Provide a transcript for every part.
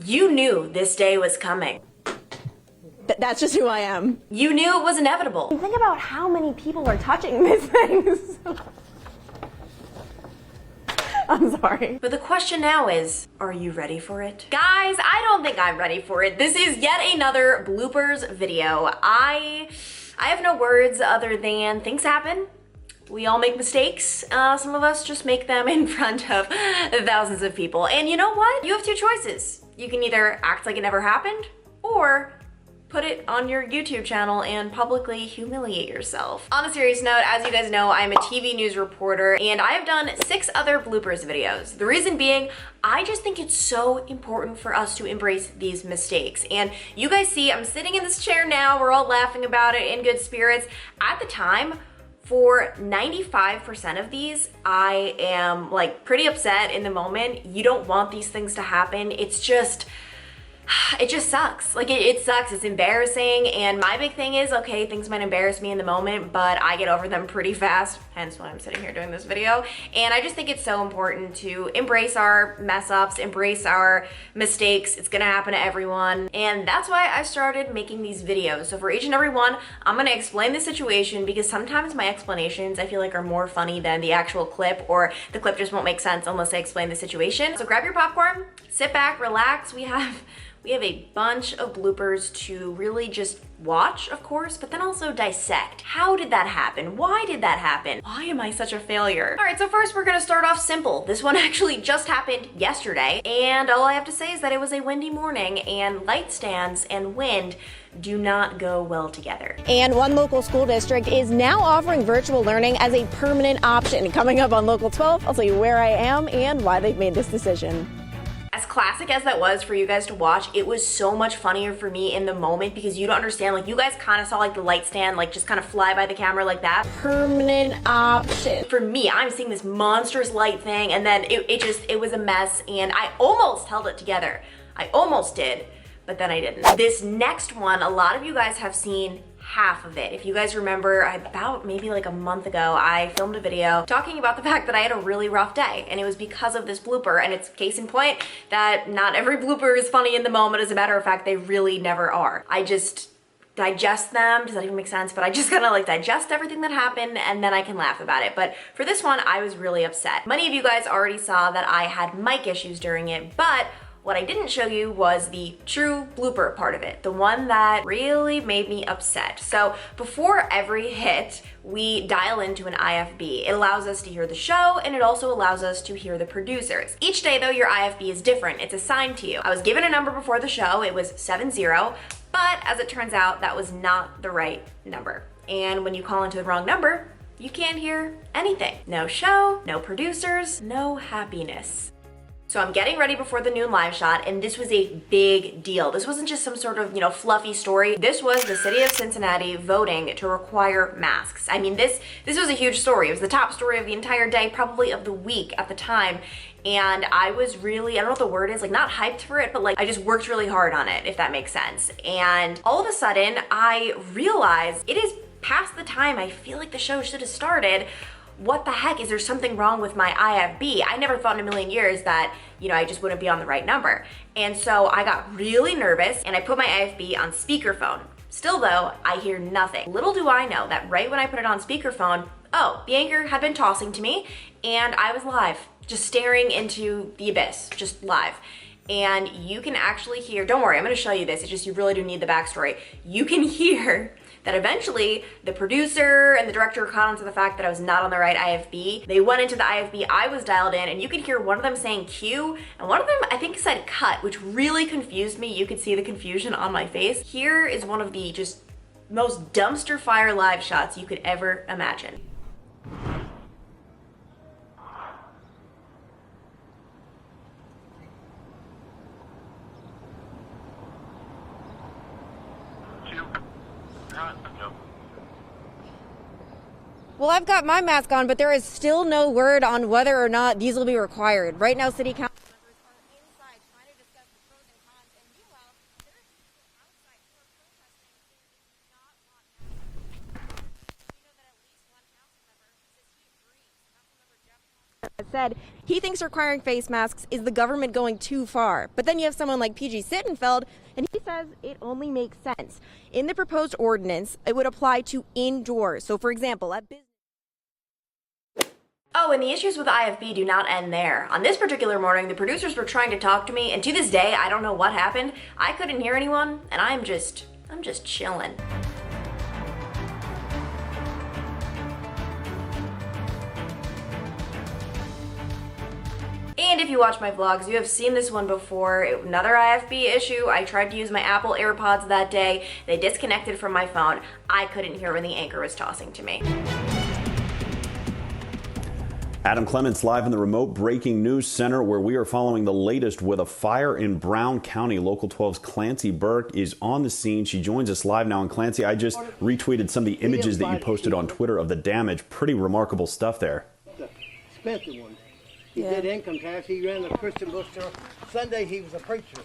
You knew this day was coming. That's just who I am. You knew it was inevitable. Think about how many people are touching this thing. I'm sorry. But the question now is, are you ready for it? Guys, I don't think I'm ready for it. This is yet another bloopers video. I have no words other than things happen. We all make mistakes. Some of us just make them in front of thousands of people. And you know what? You have two choices. You can either act like it never happened or put it on your YouTube channel and publicly humiliate yourself. On a serious note, as you guys know, I'm a TV news reporter and I have done 6 other bloopers videos. The reason being, I just think it's so important for us to embrace these mistakes. And you guys see, I'm sitting in this chair now, we're all laughing about it in good spirits. At the time, for 95% of these, I am like pretty upset in the moment. You don't want these things to happen. It just sucks. Like it sucks, it's embarrassing. And my big thing is, okay, things might embarrass me in the moment, but I get over them pretty fast. Hence why I'm sitting here doing this video. And I just think it's so important to embrace our mess ups, embrace our mistakes. It's gonna happen to everyone. And that's why I started making these videos. So for each and every one, I'm gonna explain the situation because sometimes my explanations I feel like are more funny than the actual clip, or the clip just won't make sense unless I explain the situation. So grab your popcorn, sit back, relax. We have a bunch of bloopers to really just watch, of course, but then also dissect. How did that happen? Why did that happen? Why am I such a failure? All right, so first we're gonna start off simple. This one actually just happened yesterday, and all I have to say is that it was a windy morning, and light stands and wind do not go well together. And one local school district is now offering virtual learning as a permanent option. Coming up on Local 12, I'll tell you where I am and why they've made this decision. As classic as that was for you guys to watch, it was so much funnier for me in the moment because you don't understand, like you guys kind of saw like the light stand like just kind of fly by the camera like that. Permanent option. For me, I'm seeing this monstrous light thing and then it was a mess and I almost held it together. I almost did, but then I didn't. This next one, a lot of you guys have seen half of it. If you guys remember, about maybe like a month ago, I filmed a video talking about the fact that I had a really rough day, and it was because of this blooper, and it's case in point that not every blooper is funny in the moment. As a matter of fact, they really never are. I just digest them. Does that even make sense? But I just kind of like digest everything that happened and then I can laugh about it. But for this one, I was really upset. Many of you guys already saw that I had mic issues during it, but what I didn't show you was the true blooper part of it, the one that really made me upset. So before every hit, we dial into an IFB. It allows us to hear the show and it also allows us to hear the producers. Each day though, your IFB is different. It's assigned to you. I was given a number before the show. It was 70, but as it turns out, that was not the right number. And when you call into the wrong number, you can't hear anything. No show, no producers, no happiness. So I'm getting ready before the noon live shot, and this was a big deal. This wasn't just some sort of, fluffy story. This was the city of Cincinnati voting to require masks. I mean, this was a huge story. It was the top story of the entire day, probably of the week at the time. And I was really, I don't know what the word is, like not hyped for it, but like I just worked really hard on it, if that makes sense. And all of a sudden, I realized it is past the time I feel like the show should have started. What the heck, is there something wrong with my IFB? I never thought in a million years that, I just wouldn't be on the right number. And so I got really nervous and I put my IFB on speakerphone. Still though, I hear nothing. Little do I know that right when I put it on speakerphone, the anchor had been tossing to me and I was live, just staring into the abyss, just live. And you can actually hear, don't worry, I'm gonna show you this, it's just you really do need the backstory. You can hear that eventually the producer and the director caught on to the fact that I was not on the right IFB. They went into the IFB I was dialed in, and you could hear one of them saying Q, and one of them I think said cut, which really confused me. You could see the confusion on my face. Here is one of the just most dumpster fire live shots you could ever imagine. Well, I've got my mask on, but there is still no word on whether or not these will be required. Right now, City Council members are inside trying to discuss the pros and cons, and meanwhile, there are people outside who are protesting saying they do not want masks. We know that at least one council member says he agrees. Councilmember Jeff said he thinks requiring face masks is the government going too far. But then you have someone like PG Sittenfeld, and he says it only makes sense. In the proposed ordinance, it would apply to indoors. So, for example, at business. Oh, and the issues with IFB do not end there. On this particular morning, the producers were trying to talk to me, and to this day, I don't know what happened. I couldn't hear anyone, and I'm just chilling. And if you watch my vlogs, you have seen this one before. Another IFB issue. I tried to use my Apple AirPods that day. They disconnected from my phone. I couldn't hear when the anchor was tossing to me. Adam Clements live in the remote breaking news center where we are following the latest with a fire in Brown County. Local 12's Clancy Burke is on the scene. She joins us live now. And Clancy, I just retweeted some of the images that you posted on Twitter of the damage. Pretty remarkable stuff there. Expensive one. He did income tax. He ran the Christian bookstore. Sunday he was a preacher.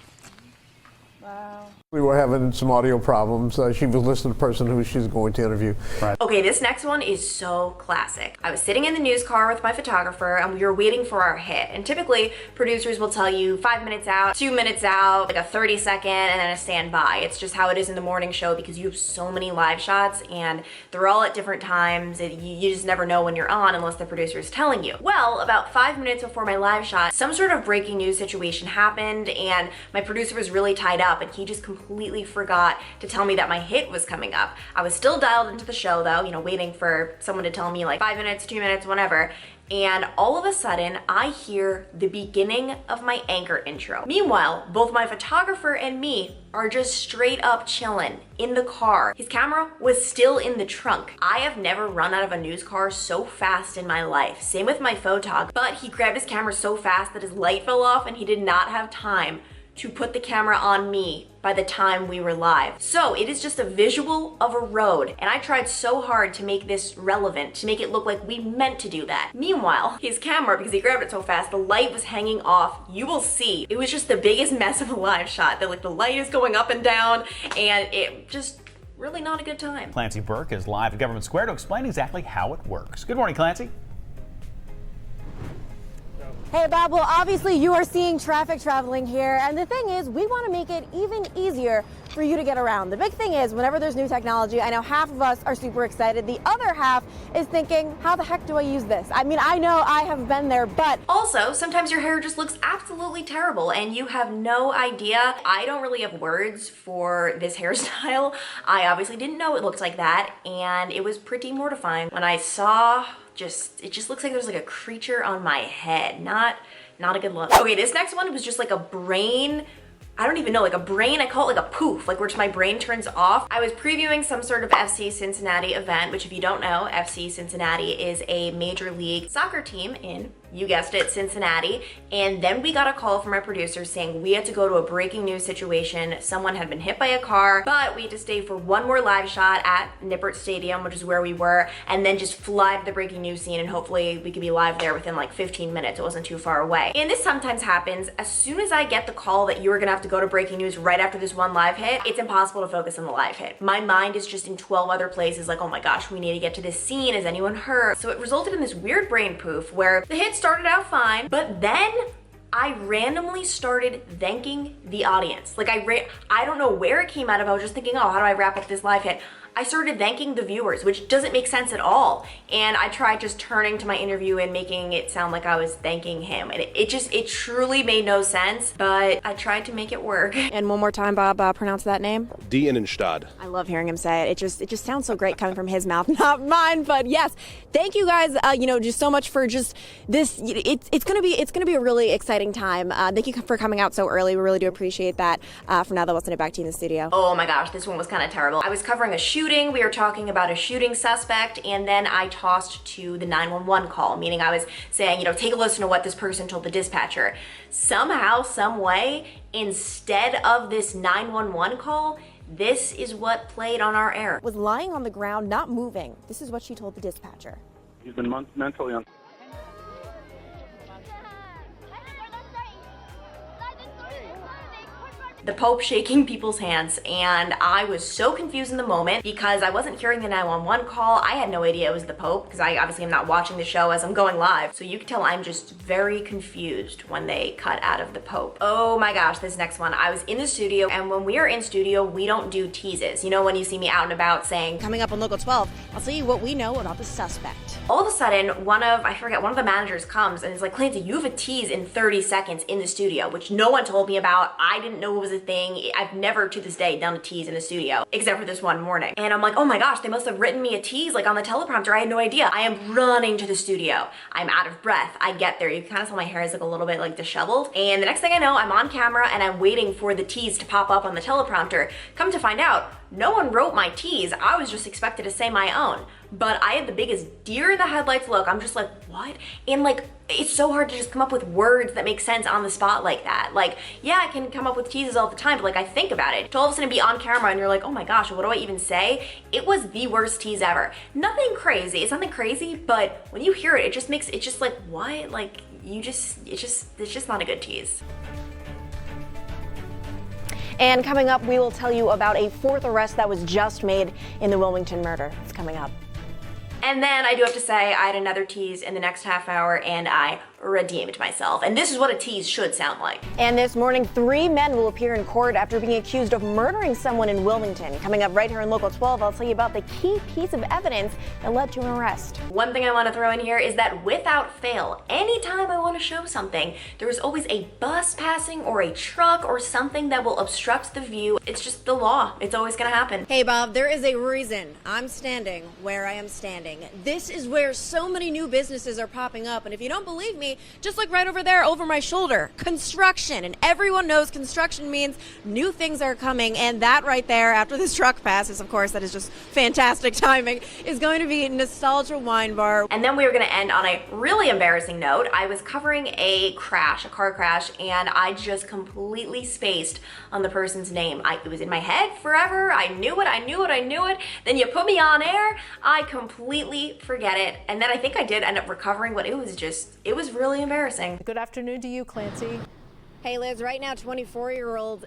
Wow. We were having some audio problems. She was listening to the person who she's going to interview. Right. Okay, this next one is so classic. I was sitting in the news car with my photographer and we were waiting for our hit. And typically producers will tell you 5 minutes out, 2 minutes out, like a 30-second, and then a standby. It's just how it is in the morning show because you have so many live shots and they're all at different times. You just never know when you're on unless the producer is telling you. Well, about 5 minutes before my live shot, some sort of breaking news situation happened and my producer was really tied up and he just completely forgot to tell me that my hit was coming up. I was still dialed into the show though, you know, waiting for someone to tell me like 5 minutes, 2 minutes, whatever. And all of a sudden, I hear the beginning of my anchor intro. Meanwhile, both my photographer and me are just straight up chilling in the car. His camera was still in the trunk. I have never run out of a news car so fast in my life. Same with my photog, but he grabbed his camera so fast that his light fell off and he did not have time to put the camera on me by the time we were live. So it is just a visual of a road, and I tried so hard to make this relevant, to make it look like we meant to do that. Meanwhile, his camera, because he grabbed it so fast, the light was hanging off. You will see, it was just the biggest mess of a live shot. That like the light is going up and down, and it just really not a good time. Clancy Burke is live at Government Square to explain exactly how it works. Good morning, Clancy. Hey Bob, well obviously you are seeing traffic traveling here, and the thing is we want to make it even easier for you to get around. The big thing is whenever there's new technology, I know half of us are super excited, the other half is thinking, how the heck do I use this? I mean, I know I have been there, but also sometimes your hair just looks absolutely terrible and you have no idea. I don't really have words for this hairstyle. I obviously didn't know it looked like that, and it was pretty mortifying when I saw it just looks like there's like a creature on my head. Not a good look. Okay, this next one was just like a brain, I don't even know, like a brain, I call it like a poof, like where just my brain turns off. I was previewing some sort of FC Cincinnati event, which if you don't know, FC Cincinnati is a major league soccer team in, you guessed it, Cincinnati. And then we got a call from our producer saying we had to go to a breaking news situation. Someone had been hit by a car, but we had to stay for one more live shot at Nippert Stadium, which is where we were, and then just fly to the breaking news scene, and hopefully we could be live there within like 15 minutes. It wasn't too far away. And this sometimes happens. As soon as I get the call that you are gonna have to go to breaking news right after this one live hit, it's impossible to focus on the live hit. My mind is just in 12 other places like, oh my gosh, we need to get to this scene. Is anyone hurt? So it resulted in this weird brain poof where the hit started out fine, but then I randomly started thanking the audience. Like I don't know where it came out of. I was just thinking, oh, how do I wrap up this live hit? I started thanking the viewers, which doesn't make sense at all. And I tried just turning to my interview and making it sound like I was thanking him. And it truly made no sense, but I tried to make it work. And one more time, Bob, pronounce that name. Dienenstad. I love hearing him say it. It just sounds so great coming from his mouth, not mine. But yes, thank you guys. Just so much for just this. It's gonna be a really exciting time. Thank you for coming out so early. We really do appreciate that. For now, though, let's send it back to you in the studio. Oh my gosh, this one was kind of terrible. I was covering a shooting. We were talking about a shooting suspect, and then I tossed to the 911 call, meaning I was saying, take a listen to what this person told the dispatcher. Somehow, some way, instead of this 911 call, this is what played on our air. Was lying on the ground, not moving. This is what she told the dispatcher. He's been mentally on. the Pope shaking people's hands, and I was so confused in the moment because I wasn't hearing the 911 call. I had no idea it was the Pope because I obviously am not watching the show as I'm going live. So you can tell I'm just very confused when they cut out of the Pope. Oh my gosh, this next one. I was in the studio, and when we are in studio, we don't do teases. You know, when you see me out and about saying, Coming up on Local 12, I'll tell you what we know about the suspect. all of a sudden, one of the managers comes and is like, Clancy, you have a tease in 30 seconds in the studio, which no one told me about. I didn't know it was a thing. I've never to this day done a tease in the studio, except for this one morning. And I'm like, oh my gosh, they must have written me a tease like on the teleprompter. I had no idea. I am running to the studio. I'm out of breath. I get there. You can kind of tell my hair is like a little bit like disheveled. And the next thing I know, I'm on camera and I'm waiting for the tease to pop up on the teleprompter. Come to find out, no one wrote my tease. I was just expected to say my own. But I had the biggest deer in the headlights look. I'm just like, what? And like, it's so hard to just come up with words that make sense on the spot like that. Like, yeah, I can come up with teases all the time, but like I think about it. To all of a sudden be on camera and you're like, oh my gosh, what do I even say? It was the worst tease ever. Nothing crazy, it's nothing crazy, but when you hear it, it's just like, what? Like, it's just not a good tease. And coming up, we will tell you about a fourth arrest that was just made in the Wilmington murder. It's coming up. And then I do have to say, I had another tease in the next half hour and I redeemed myself. And this is what a tease should sound like. And this morning, 3 men will appear in court after being accused of murdering someone in Wilmington. Coming up right here in Local 12, I'll tell you about the key piece of evidence that led to an arrest. One thing I want to throw in here is that without fail, anytime I want to show something, there is always a bus passing or a truck or something that will obstruct the view. It's just the law. It's always going to happen. Hey Bob, there is a reason I'm standing where I am standing. This is where so many new businesses are popping up, and if you don't believe me, just look right over there over my shoulder. Construction, and everyone knows construction means new things are coming, and that right there after this truck passes, of course, that is just fantastic timing, is going to be Nostalgia Wine Bar. And then we were going to end on a really embarrassing note. I was covering a car crash, and I just completely spaced on the person's name. It was in my head forever. I knew it. Then you put me on air, I completely forget it. And then I think I did end up recovering, but it was really embarrassing. Good afternoon to you, Clancy. Hey Liz, right now 24-year-old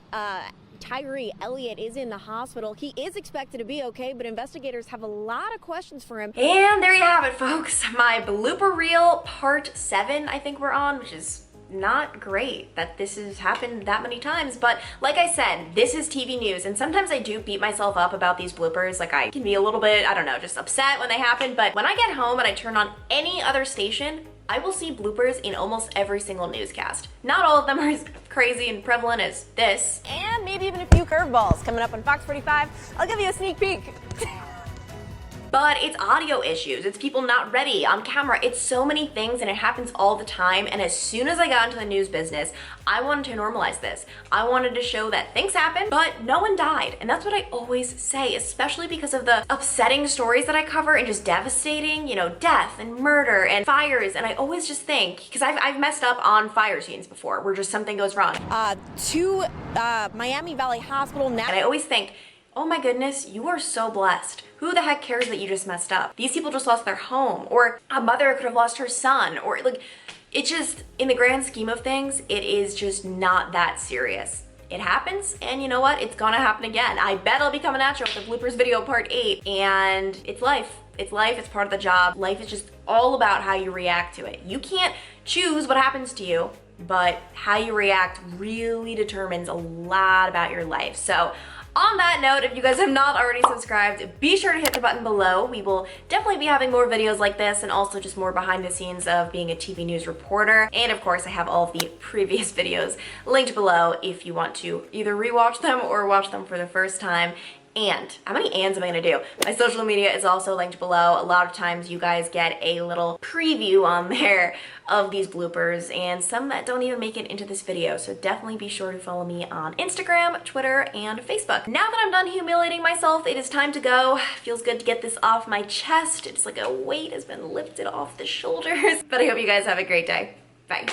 Tyree Elliott is in the hospital. He is expected to be okay, but investigators have a lot of questions for him. And there you have it, folks. My blooper reel part 7, I think we're on, which is not great that this has happened that many times, but like I said, this is TV news, and sometimes I do beat myself up about these bloopers. Like, I can be a little bit, I don't know, just upset when they happen, but when I get home and I turn on any other station, I will see bloopers in almost every single newscast. Not all of them are as crazy and prevalent as this. And maybe even a few curveballs. Coming up on Fox 45, I'll give you a sneak peek. But it's audio issues, it's people not ready on camera, it's so many things, and it happens all the time. And as soon as I got into the news business, I wanted to normalize this. I wanted to show that things happen, but no one died. And that's what I always say, especially because of the upsetting stories that I cover and just devastating, you know, death and murder and fires. And I always just think, because I've messed up on fire scenes before where just something goes wrong. To Miami Valley Hospital now. And I always think, oh my goodness, you are so blessed. Who the heck cares that you just messed up? These people just lost their home, or a mother could have lost her son, or like, it just, in the grand scheme of things, it is just not that serious. It happens, and you know what? It's gonna happen again. I bet I'll be coming at you with the bloopers video part 8, and it's life. It's life, it's part of the job. Life is just all about how you react to it. You can't choose what happens to you, but how you react really determines a lot about your life. So, on that note, if you guys have not already subscribed, be sure to hit the button below. We will definitely be having more videos like this, and also just more behind the scenes of being a TV news reporter. And of course, I have all of the previous videos linked below if you want to either rewatch them or watch them for the first time. And how many ands am I gonna do? My social media is also linked below. A lot of times you guys get a little preview on there of these bloopers, and some that don't even make it into this video. So definitely be sure to follow me on Instagram, Twitter, and Facebook. Now that I'm done humiliating myself, it is time to go. Feels good to get this off my chest. It's like a weight has been lifted off the shoulders. But I hope you guys have a great day. Bye.